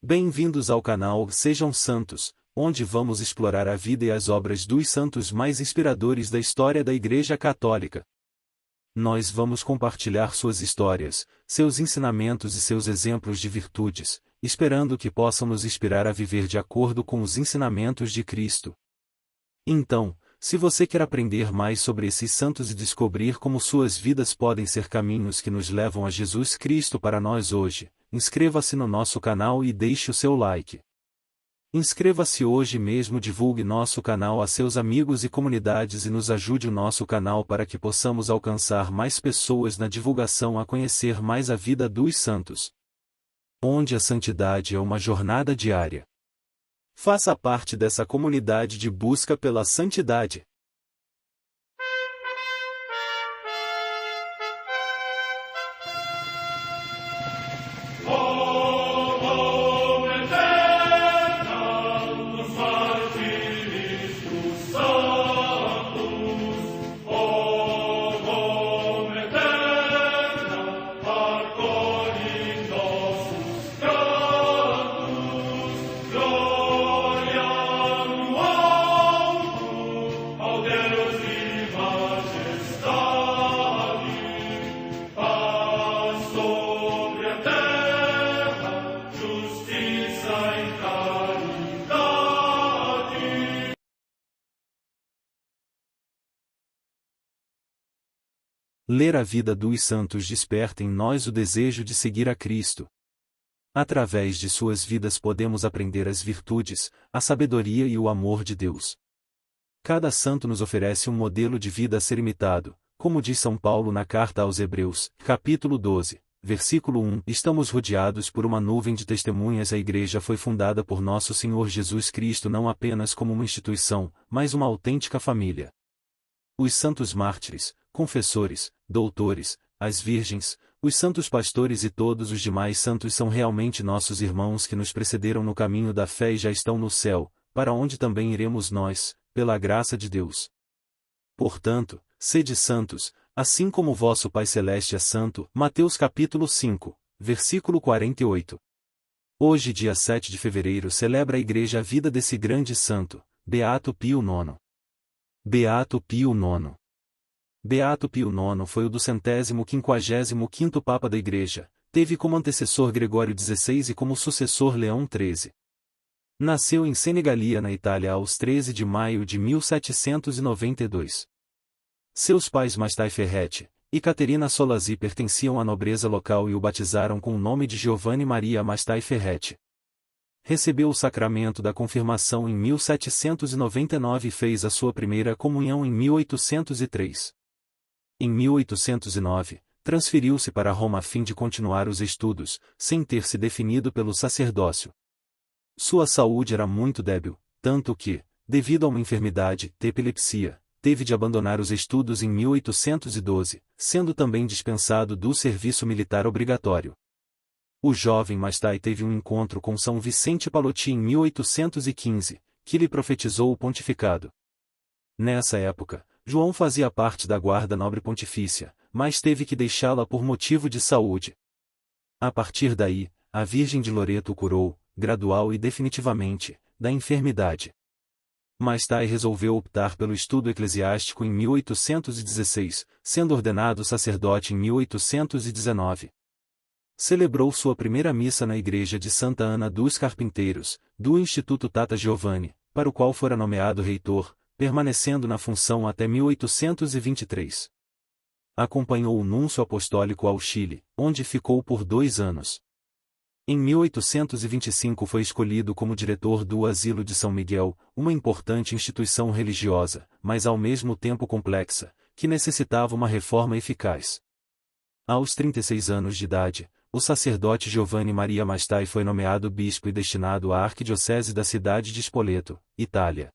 Bem-vindos ao canal Sejam Santos, onde vamos explorar a vida e as obras dos santos mais inspiradores da história da Igreja Católica. Nós vamos compartilhar suas histórias, seus ensinamentos e seus exemplos de virtudes, esperando que possam nos inspirar a viver de acordo com os ensinamentos de Cristo. Então, se você quer aprender mais sobre esses santos e descobrir como suas vidas podem ser caminhos que nos levam a Jesus Cristo para nós hoje, inscreva-se no nosso canal e deixe o seu like. Inscreva-se hoje mesmo, divulgue nosso canal a seus amigos e comunidades e nos ajude o nosso canal para que possamos alcançar mais pessoas na divulgação a conhecer mais a vida dos santos. Onde a santidade é uma jornada diária. Faça parte dessa comunidade de busca pela santidade. Ler a vida dos santos desperta em nós o desejo de seguir a Cristo. Através de suas vidas podemos aprender as virtudes, a sabedoria e o amor de Deus. Cada santo nos oferece um modelo de vida a ser imitado, como diz São Paulo na carta aos Hebreus, capítulo 12, versículo 1. Estamos rodeados por uma nuvem de testemunhas. A Igreja foi fundada por nosso Senhor Jesus Cristo não apenas como uma instituição, mas uma autêntica família. Os santos mártires, confessores, doutores, as virgens, os santos pastores e todos os demais santos são realmente nossos irmãos que nos precederam no caminho da fé e já estão no céu, para onde também iremos nós, pela graça de Deus. Portanto, sede santos, assim como vosso Pai Celeste é santo. Mateus capítulo 5, versículo 48. Hoje, dia 7 de fevereiro, celebra a Igreja a vida desse grande santo, Beato Pio IX. Beato Pio IX. Beato Pio IX foi o 255º Papa da Igreja, teve como antecessor Gregório XVI e como sucessor Leão XIII. Nasceu em Senigallia, na Itália, aos 13 de maio de 1792. Seus pais Mastai Ferretti e Caterina Solazzi pertenciam à nobreza local e o batizaram com o nome de Giovanni Maria Mastai Ferretti. Recebeu o sacramento da confirmação em 1799 e fez a sua primeira comunhão em 1803. Em 1809, transferiu-se para Roma a fim de continuar os estudos, sem ter se definido pelo sacerdócio. Sua saúde era muito débil, tanto que, devido a uma enfermidade, epilepsia, teve de abandonar os estudos em 1812, sendo também dispensado do serviço militar obrigatório. O jovem Mastai teve um encontro com São Vicente Pallotti em 1815, que lhe profetizou o pontificado. Nessa época, João fazia parte da guarda nobre pontifícia, mas teve que deixá-la por motivo de saúde. A partir daí, a Virgem de Loreto o curou, gradual e definitivamente, da enfermidade. Mastai resolveu optar pelo estudo eclesiástico em 1816, sendo ordenado sacerdote em 1819. Celebrou sua primeira missa na igreja de Santa Ana dos Carpinteiros, do Instituto Tata Giovanni, para o qual fora nomeado reitor, permanecendo na função até 1823. Acompanhou o núncio apostólico ao Chile, onde ficou por 2 anos. Em 1825 foi escolhido como diretor do Asilo de São Miguel, uma importante instituição religiosa, mas ao mesmo tempo complexa, que necessitava uma reforma eficaz. Aos 36 anos de idade, o sacerdote Giovanni Maria Mastai foi nomeado bispo e destinado à arquidiocese da cidade de Spoleto, Itália.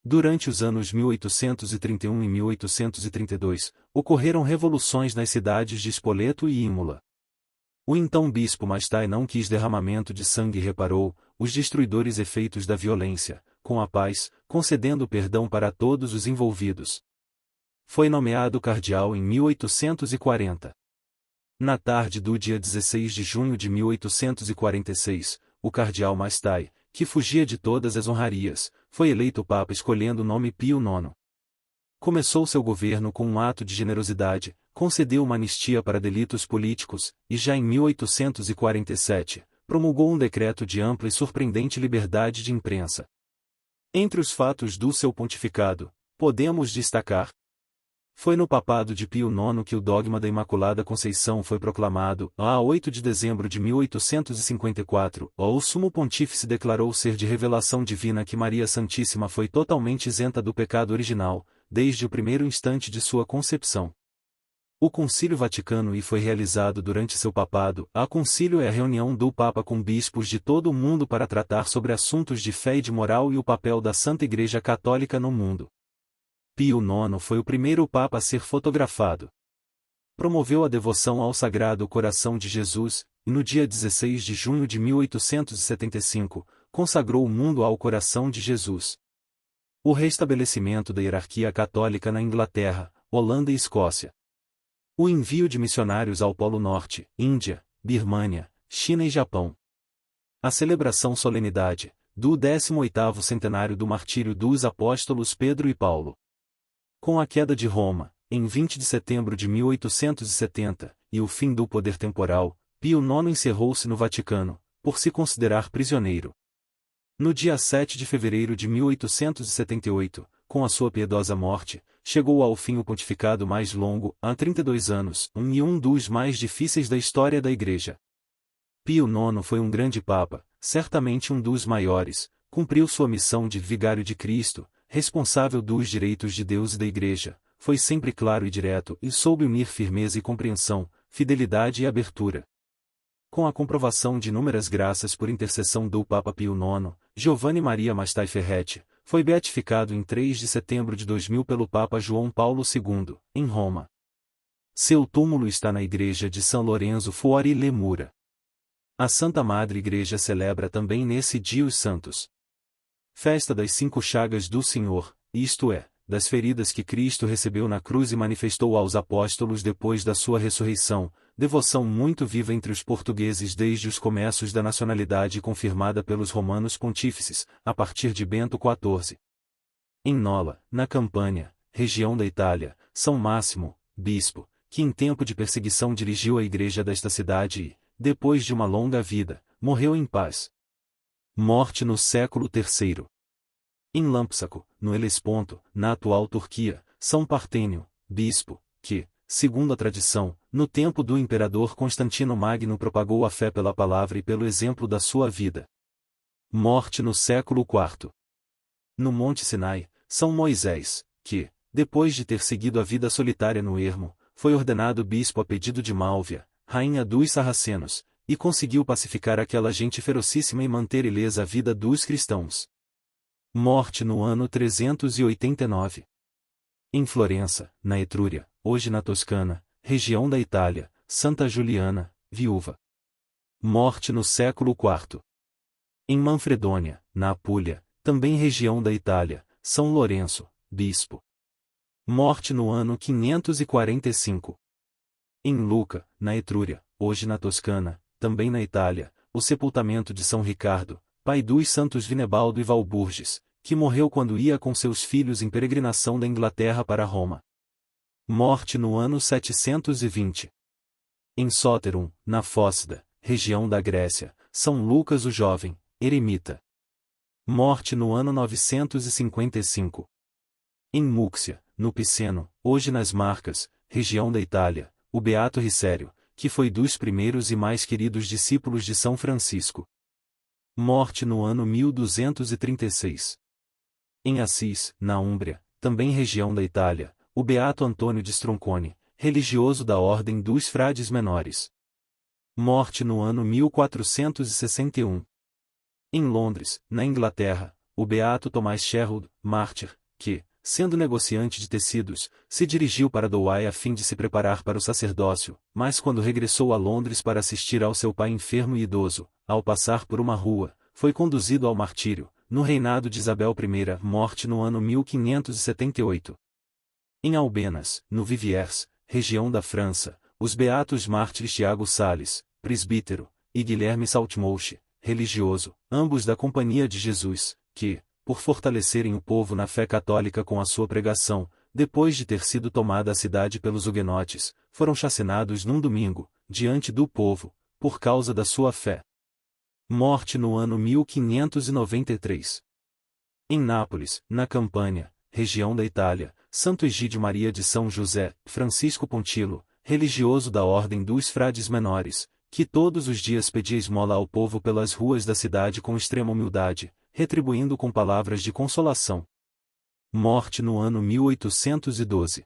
Durante os anos 1831 e 1832, ocorreram revoluções nas cidades de Spoleto e Imola. O então bispo Mastai não quis derramamento de sangue e reparou os destruidores efeitos da violência, com a paz, concedendo perdão para todos os envolvidos. Foi nomeado cardeal em 1840. Na tarde do dia 16 de junho de 1846, o cardeal Mastai, que fugia de todas as honrarias, foi eleito papa escolhendo o nome Pio IX. Começou seu governo com um ato de generosidade, concedeu uma anistia para delitos políticos, e já em 1847, promulgou um decreto de ampla e surpreendente liberdade de imprensa. Entre os fatos do seu pontificado, podemos destacar: foi no papado de Pio IX que o dogma da Imaculada Conceição foi proclamado, a 8 de dezembro de 1854, o Sumo Pontífice declarou ser de revelação divina que Maria Santíssima foi totalmente isenta do pecado original, desde o primeiro instante de sua concepção. O Concílio Vaticano I foi realizado durante seu papado. A concílio é a reunião do Papa com bispos de todo o mundo para tratar sobre assuntos de fé e de moral e o papel da Santa Igreja Católica no mundo. Pio IX foi o primeiro Papa a ser fotografado. Promoveu a devoção ao Sagrado Coração de Jesus, e no dia 16 de junho de 1875, consagrou o mundo ao Coração de Jesus. O restabelecimento da hierarquia católica na Inglaterra, Holanda e Escócia. O envio de missionários ao Polo Norte, Índia, Birmânia, China e Japão. A celebração solenidade do 18º centenário do martírio dos apóstolos Pedro e Paulo. Com a queda de Roma, em 20 de setembro de 1870, e o fim do poder temporal, Pio IX encerrou-se no Vaticano, por se considerar prisioneiro. No dia 7 de fevereiro de 1878, com a sua piedosa morte, chegou ao fim o pontificado mais longo, há 32 anos, e um dos mais difíceis da história da Igreja. Pio IX foi um grande Papa, certamente um dos maiores, cumpriu sua missão de vigário de Cristo, responsável dos direitos de Deus e da Igreja, foi sempre claro e direto e soube unir firmeza e compreensão, fidelidade e abertura. Com a comprovação de inúmeras graças por intercessão do Papa Pio IX, Giovanni Maria Mastai Ferretti, foi beatificado em 3 de setembro de 2000 pelo Papa João Paulo II, em Roma. Seu túmulo está na Igreja de São Lorenzo Fuori le Mura. A Santa Madre Igreja celebra também nesse dia os santos. Festa das 5 chagas do Senhor, isto é, das feridas que Cristo recebeu na cruz e manifestou aos apóstolos depois da sua ressurreição, devoção muito viva entre os portugueses desde os começos da nacionalidade confirmada pelos romanos pontífices, a partir de Bento XIV. Em Nola, na Campânia, região da Itália, São Máximo, bispo, que em tempo de perseguição dirigiu a igreja desta cidade e, depois de uma longa vida, morreu em paz. Morte no século III. Em Lampsaco, no Helesponto, na atual Turquia, São Partênio, bispo, que, segundo a tradição, no tempo do imperador Constantino Magno propagou a fé pela palavra e pelo exemplo da sua vida. Morte no século IV. No Monte Sinai, São Moisés, que, depois de ter seguido a vida solitária no ermo, foi ordenado bispo a pedido de Málvia, rainha dos Sarracenos, e conseguiu pacificar aquela gente ferocíssima e manter ilesa a vida dos cristãos. Morte no ano 389. Em Florença, na Etrúria, hoje na Toscana, região da Itália, Santa Juliana, viúva. Morte no século IV. Em Manfredônia, na Apulia, também região da Itália, São Lourenço, bispo. Morte no ano 545. Em Lucca, na Etrúria, hoje na Toscana, também na Itália, o sepultamento de São Ricardo, pai dos santos Vinebaldo e Walburges, que morreu quando ia com seus filhos em peregrinação da Inglaterra para Roma. Morte no ano 720. Em Sóteron, na Fócida, região da Grécia, São Lucas o Jovem, eremita. Morte no ano 955. Em Múxia, no Piceno, hoje nas Marcas, região da Itália, o beato Ricério, que foi dos primeiros e mais queridos discípulos de São Francisco. Morte no ano 1236. Em Assis, na Úmbria, também região da Itália, o beato Antônio de Stroncone, religioso da Ordem dos Frades Menores. Morte no ano 1461. Em Londres, na Inglaterra, o beato Tomás Sherwood, mártir, que, sendo negociante de tecidos, se dirigiu para Douai a fim de se preparar para o sacerdócio, mas quando regressou a Londres para assistir ao seu pai enfermo e idoso, ao passar por uma rua, foi conduzido ao martírio, no reinado de Isabel I, morte no ano 1578. Em Albenas, no Viviers, região da França, os beatos mártires Tiago Sales, presbítero, e Guilherme Saltmouche, religioso, ambos da Companhia de Jesus, que, por fortalecerem o povo na fé católica com a sua pregação, depois de ter sido tomada a cidade pelos huguenotes, foram chacinados num domingo, diante do povo, por causa da sua fé. Morte no ano 1593. Em Nápoles, na Campânia, região da Itália, Santo Egídio Maria de São José, Francisco Pontilo, religioso da Ordem dos Frades Menores, que todos os dias pedia esmola ao povo pelas ruas da cidade com extrema humildade, retribuindo com palavras de consolação. Morte no ano 1812.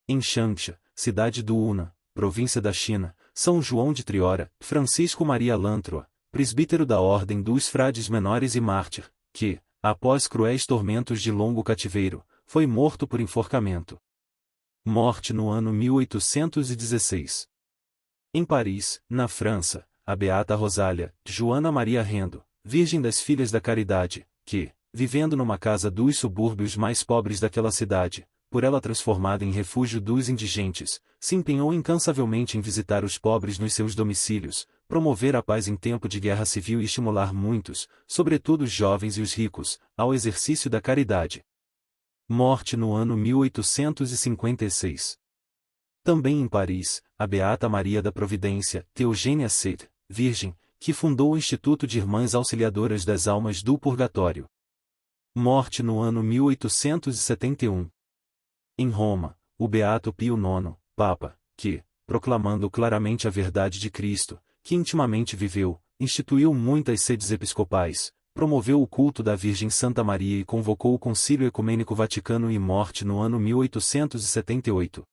Em Changsha, cidade do Hunan, província da China, São João de Triora, Francisco Maria Lantroa, presbítero da Ordem dos Frades Menores e mártir, que, após cruéis tormentos de longo cativeiro, foi morto por enforcamento. Morte no ano 1816. Em Paris, na França, a beata Rosália, Joana Maria Rendo, Virgem das Filhas da Caridade, que, vivendo numa casa dos subúrbios mais pobres daquela cidade, por ela transformada em refúgio dos indigentes, se empenhou incansavelmente em visitar os pobres nos seus domicílios, promover a paz em tempo de guerra civil e estimular muitos, sobretudo os jovens e os ricos, ao exercício da caridade. Morte no ano 1856. Também em Paris, a beata Maria da Providência, Teogênia Sade, Virgem, que fundou o Instituto de Irmãs Auxiliadoras das Almas do Purgatório. Morte no ano 1871. Em Roma, o beato Pio IX, Papa, que, proclamando claramente a verdade de Cristo, que intimamente viveu, instituiu muitas sedes episcopais, promoveu o culto da Virgem Santa Maria e convocou o Concílio Ecumênico Vaticano e morte no ano 1878.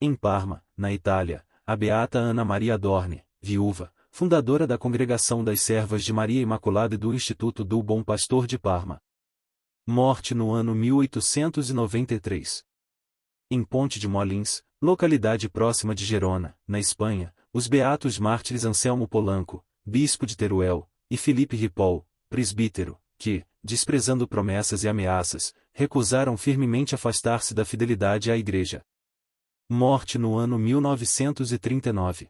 Em Parma, na Itália, a beata Ana Maria Adorni, viúva, fundadora da Congregação das Servas de Maria Imaculada e do Instituto do Bom Pastor de Parma. Morte no ano 1893. Em Ponte de Molins, localidade próxima de Gerona, na Espanha, os beatos mártires Anselmo Polanco, bispo de Teruel, e Filipe Ripoll, presbítero, que, desprezando promessas e ameaças, recusaram firmemente afastar-se da fidelidade à Igreja. Morte no ano 1939.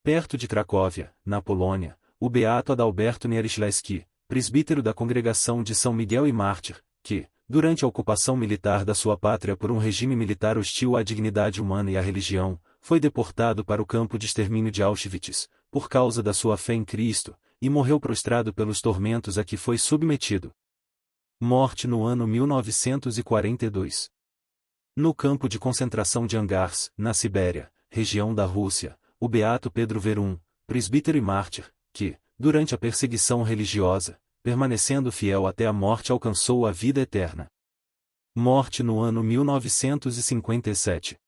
Perto de Cracóvia, na Polônia, o beato Adalberto Nieryszewski, presbítero da Congregação de São Miguel e mártir, que, durante a ocupação militar da sua pátria por um regime militar hostil à dignidade humana e à religião, foi deportado para o campo de extermínio de Auschwitz, por causa da sua fé em Cristo, e morreu prostrado pelos tormentos a que foi submetido. Morte no ano 1942. No campo de concentração de Angars, na Sibéria, região da Rússia, o beato Pedro Verum, presbítero e mártir, que, durante a perseguição religiosa, permanecendo fiel até a morte alcançou a vida eterna. Morte no ano 1957.